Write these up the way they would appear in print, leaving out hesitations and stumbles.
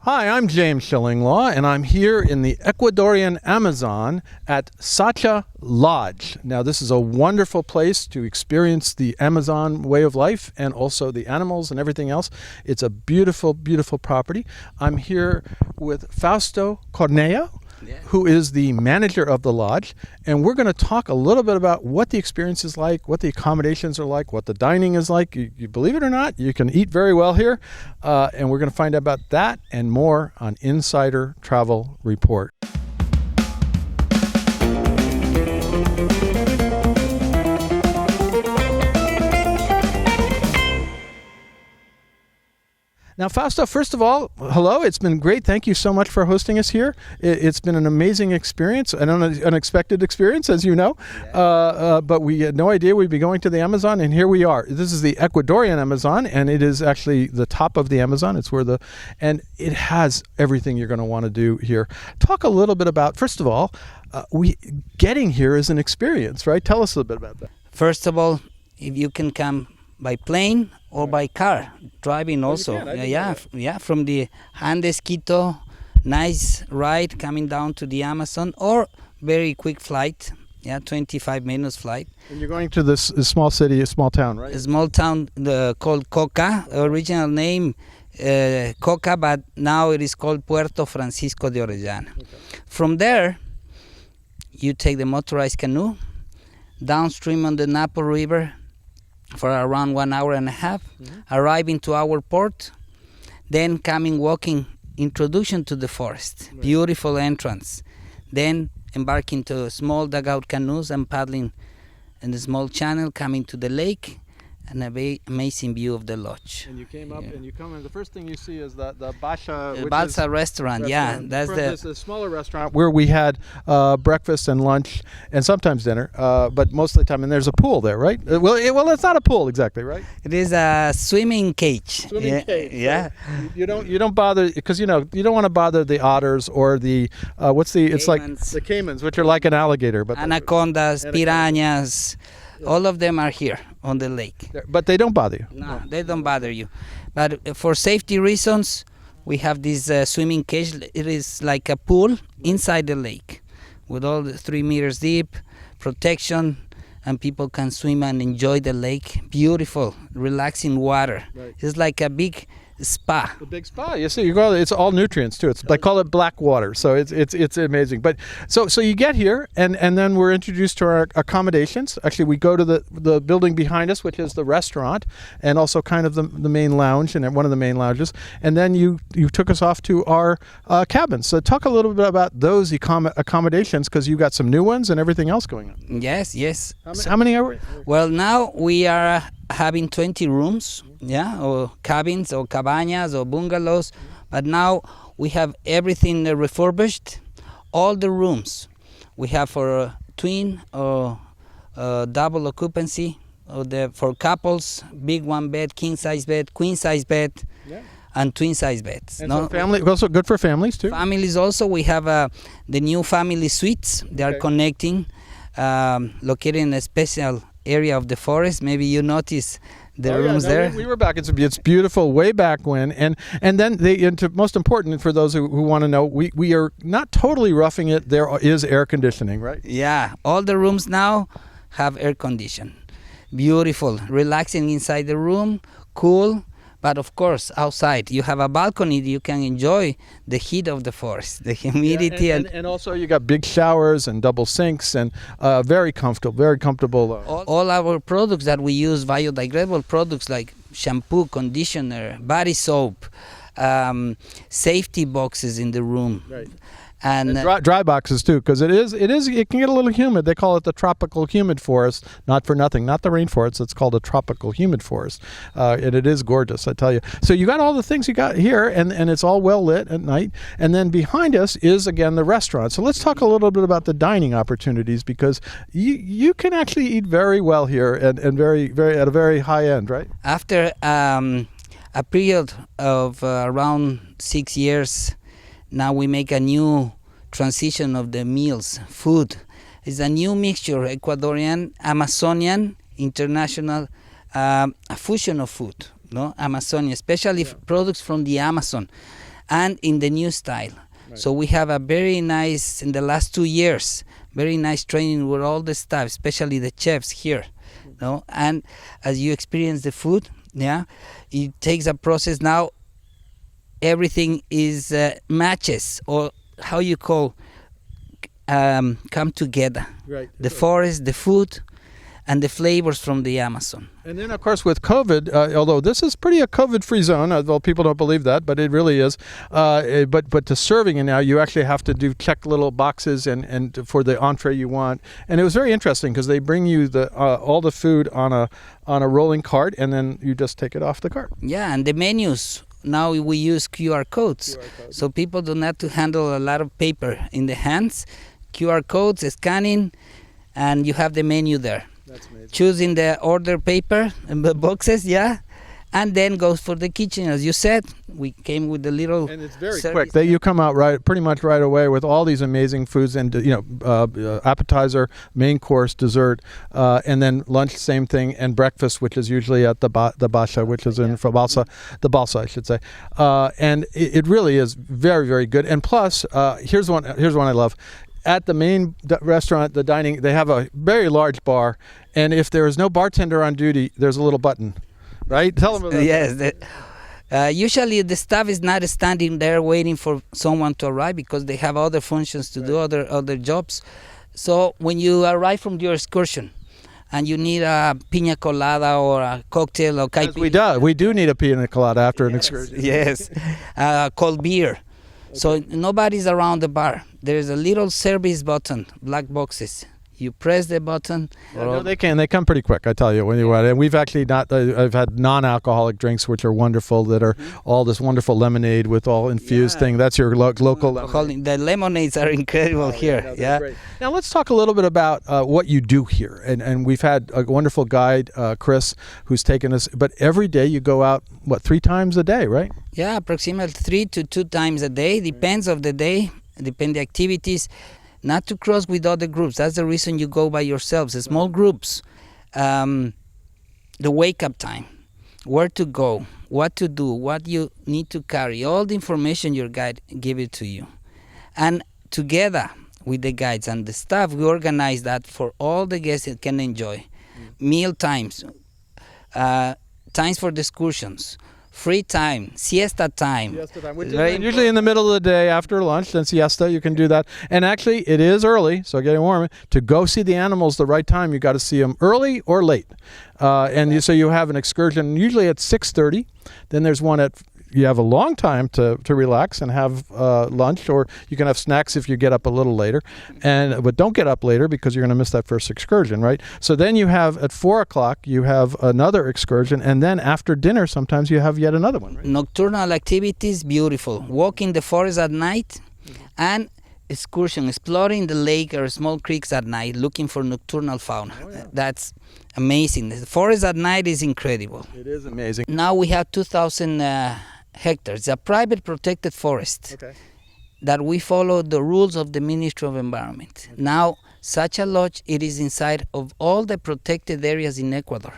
Hi, I'm James Schillinglaw, and I'm here in the Ecuadorian Amazon at Sacha Lodge. Now, this is a wonderful place to experience the Amazon way of life and also the animals and everything else. It's a beautiful, beautiful property. I'm here with Fausto Cornea, who is the manager of the lodge, and we're going to talk a little bit about what the experience is like, what the accommodations are like, what the dining is like. You believe it or not, you can eat very well here, and we're going to find out about that and more on Insider Travel Report. Now, Fausto, first of all, hello. It's been great. Thank you so much for hosting us here. It's been an amazing experience, an unexpected experience, as you know. But we had no idea we'd be going to the Amazon, and here we are. This is the Ecuadorian Amazon, and it is actually the top of the Amazon. It's where and it has everything you're going to want to do here. Talk a little bit about, first of all, getting here is an experience, right? Tell us a little bit about that. First of all, if you can come by plane or by car, driving also. From the Andes, Quito, nice ride coming down to the Amazon, or very quick flight, 25 minutes flight. And you're going to this small city, a small town, right? A small town called Coca, original name Coca, but now it is called Puerto Francisco de Orellana. Okay. From there, you take the motorized canoe downstream on the Napo River for around 1 hour and a half, arriving to our port, then walking, introduction to the forest, beautiful entrance, then embarking to small dugout canoes and paddling in the small channel, coming to the lake, and a very amazing view of the lodge. And you came up and you come in, the first thing you see is the Balsa restaurant. That's the smaller restaurant where we had breakfast and lunch and sometimes dinner, but most of the time. And there's a pool there, right? Well, it's not a pool exactly, right? It is a swimming cage. Yeah. You don't bother, because you don't want to bother the otters or the it's like the caimans, which are like an alligator, but anacondas, piranhas. All of them are here on the lake. But they don't bother you? No, they don't bother you. But for safety reasons, we have this swimming cage. It is like a pool inside the lake with all the 3 meters deep, protection, and people can swim and enjoy the lake. Beautiful, relaxing water. Right. It's like a big spa. A big spa. You see, it's all nutrients too. They call it black water, so it's amazing. But so you get here, and then we're introduced to our accommodations. Actually, we go to the building behind us, which is the restaurant, and also kind of the main lounge, and one of the main lounges. And then you took us off to our cabins. So talk a little bit about those accommodations, because you got some new ones and everything else going on. Yes. How many are we? Well, now we are having 20 rooms, or cabins or cabañas or bungalows, but now we have everything refurbished. All the rooms we have for twin or double occupancy, or for couples, big one bed, king size bed, queen size bed, and twin size beds. And so family, also good for families too. Families also, we have the new family suites. They are connecting, located in a special area of the forest. Maybe you notice the rooms there. We were back. It's beautiful way back when, and then most important for those who want to know, we are not totally roughing it. There is air conditioning, right? Yeah, all the rooms now have air condition. Beautiful, relaxing inside the room, cool. But of course, outside, you have a balcony. You can enjoy the heat of the forest, the humidity. And also you got big showers and double sinks and very comfortable. All our products that we use, biodegradable products like shampoo, conditioner, body soap, safety boxes in the room. Right. And dry boxes too, because it can get a little humid. They call it the tropical humid forest, not for nothing, not the rainforest. It's called a tropical humid forest, and it is gorgeous, I tell you. So you got all the things you got here, and it's all well lit at night. And then behind us is again the restaurant. So let's talk a little bit about the dining opportunities, because you can actually eat very well here and very at a very high end, right? After a period of around 6 years. Now we make a new transition of the meals, food. It's a new mixture, Ecuadorian, Amazonian, international, a fusion of food, Amazonian, especially products from the Amazon. and in the new style. So we have a very nice, in the last 2 years, very nice training with all the staff, especially the chefs here. No, and as you experience the food, it takes a process. Now everything is matches, or how you call, come together. Right. The forest, the food, and the flavors from the Amazon. And then, of course, with COVID, although this is pretty a COVID-free zone, well, people don't believe that, but it really is. But to serving it now, you actually have to check little boxes and for the entree you want. And it was very interesting because they bring you all the food on a rolling cart, and then you just take it off the cart. Yeah, and the menus. Now we use QR codes. So people don't have to handle a lot of paper in the hands. QR codes, scanning, and you have the menu there. That's amazing. Choosing the order paper and the boxes, and then goes for the kitchen. As you said, we came with the little. And it's very quick. You come out pretty much right away with all these amazing foods, and appetizer, main course, dessert, and then lunch, same thing, and breakfast, which is usually at the Basha, which is in the Balsa, I should say. And it really is very, very good. And plus, here's one I love. At the main restaurant, the dining, they have a very large bar, and if there is no bartender on duty, there's a little button, right? Tell them about that. Yes. Usually the staff is not standing there waiting for someone to arrive because they have other functions to do, other jobs. So when you arrive from your excursion and you need a piña colada or a cocktail or caipirinha. We do need a piña colada after an excursion. Yes, cold beer. So nobody's around the bar. There's a little service button, black boxes. You press the button. No, they can. They come pretty quick, I tell you. And we've actually I've had non-alcoholic drinks, which are wonderful, that are all this wonderful lemonade with all infused thing. That's your local lemonade. The lemonades are incredible here. Great. Now let's talk a little bit about what you do here. And we've had a wonderful guide, Chris, who's taken us. But every day you go out, 3 times a day, right? Yeah, approximately 3 to 2 times a day. Depends of the day, depend the activities. Not to cross with other groups. That's the reason you go by yourselves. Small groups. The wake-up time. Where to go. What to do. What you need to carry. All the information your guide give it to you. And together with the guides and the staff, we organize that for all the guests that can enjoy. Meal times. Times for the excursions. Free time, siesta time. Which is usually in the middle of the day after lunch, then siesta, you can do that. And actually, it is early, so getting warm. To go see the animals the right time, you got to see them early or late. So you have an excursion usually at 6:30. Then there's one you have a long time to relax and have lunch, or you can have snacks if you get up a little later. But don't get up later because you're going to miss that first excursion, right? So then you have at 4 o'clock, you have another excursion, and then after dinner, sometimes you have yet another one, right? Nocturnal activities, beautiful. Walking the forest at night, and excursion, exploring the lake or small creeks at night, looking for nocturnal fauna. That's amazing. The forest at night is incredible. It is amazing. Now we have 2,000 hectares. It's a private protected forest that we follow the rules of the Ministry of Environment. Now, Sacha Lodge, it is inside of all the protected areas in Ecuador.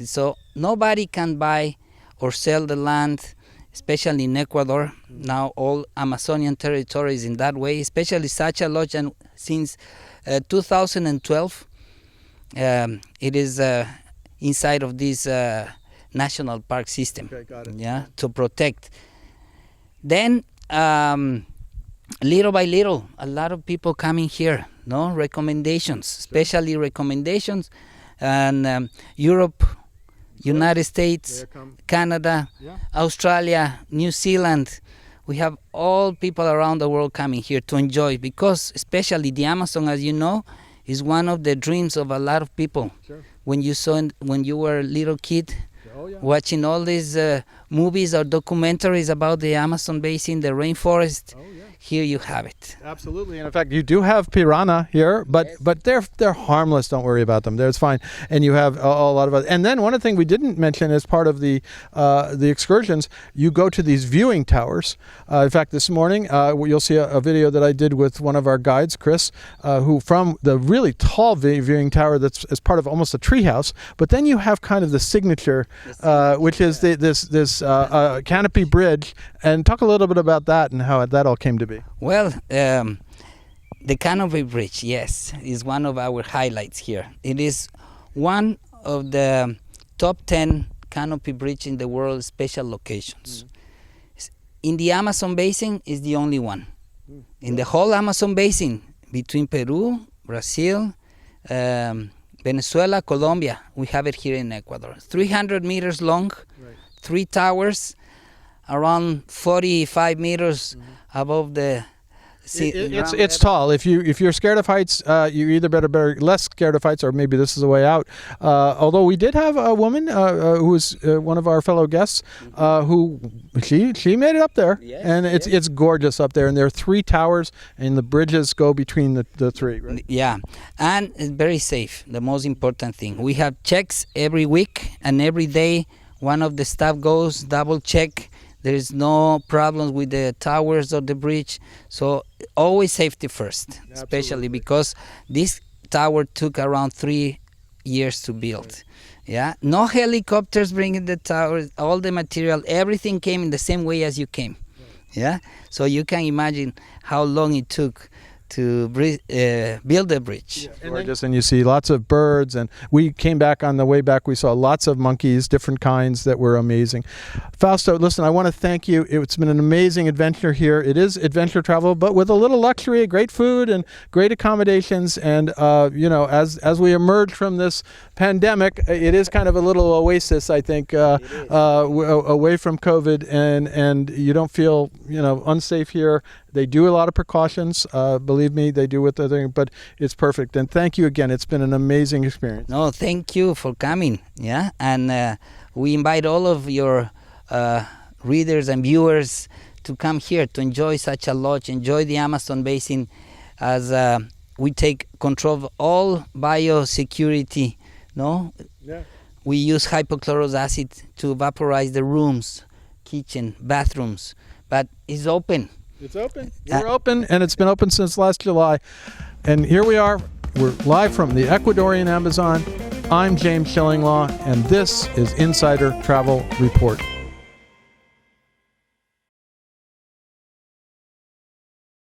So nobody can buy or sell the land, especially in Ecuador. Now all Amazonian territory is in that way, especially Sacha Lodge. And since 2012, it is inside of this national park system, to protect. Then little by little, a lot of people coming here, recommendations, especially recommendations, and Europe, United States, Canada, Australia, New Zealand. We have all people around the world coming here to enjoy, because especially the Amazon, as you know, is one of the dreams of a lot of people. When you were a little kid, watching all these movies or documentaries about the Amazon basin, the rainforest, here you have it. Absolutely, and in fact, you do have piranha here, but Yes. but they're harmless. Don't worry about them. It's fine. And you have a lot of other. And then one of the things we didn't mention as part of the excursions, you go to these viewing towers. In fact, this morning you'll see a video that I did with one of our guides, Chris, who from the really tall viewing tower that's as part of almost a treehouse. But then you have kind of the signature, which is this canopy bridge. And talk a little bit about that and how that all came to be. Well, the canopy bridge, yes, is one of our highlights here. It is one of the top 10 canopy bridge in the world special locations. In the Amazon basin is the only one. In the whole Amazon basin, between Peru, Brazil, Venezuela, Colombia, we have it here in Ecuador. 300 meters long, 3 towers, around 45 meters above the sea. It's tall. If you're scared of heights, you either better less scared of heights, or maybe this is a way out. Although we did have a woman who was one of our fellow guests who she made it up there, and it's gorgeous up there. And there are 3 towers, and the bridges go between the 3. Right? Yeah, and it's very safe. The most important thing, we have checks every week, and every day one of the staff goes double check. There is no problems with the towers or the bridge. So always safety first, especially because this tower took around 3 years to build. Yeah, no helicopters bringing the towers, all the material, everything came in the same way as you came. Yeah, so you can imagine how long it took to build the bridge. Gorgeous, and you see lots of birds, and we came back on the way back, we saw lots of monkeys, different kinds that were amazing. Fausto, listen, I want to thank you. It's been an amazing adventure here. It is adventure travel, but with a little luxury, great food and great accommodations, and as we emerge from this pandemic, it is kind of a little oasis, I think, away from COVID, and you don't feel unsafe here. They do a lot of precautions. Believe me, they do what they're doing, but it's perfect. And thank you again. It's been an amazing experience. No, thank you for coming. Yeah, and we invite all of your readers and viewers to come here to enjoy Sacha Lodge, enjoy the Amazon basin, as we take control of all biosecurity. No, yeah. We use hypochlorous acid to vaporize the rooms, kitchen, bathrooms, but it's open. It's open. We're open, and it's been open since last July. And here we are. We're live from the Ecuadorian Amazon. I'm James Shillinglaw, and this is Insider Travel Report.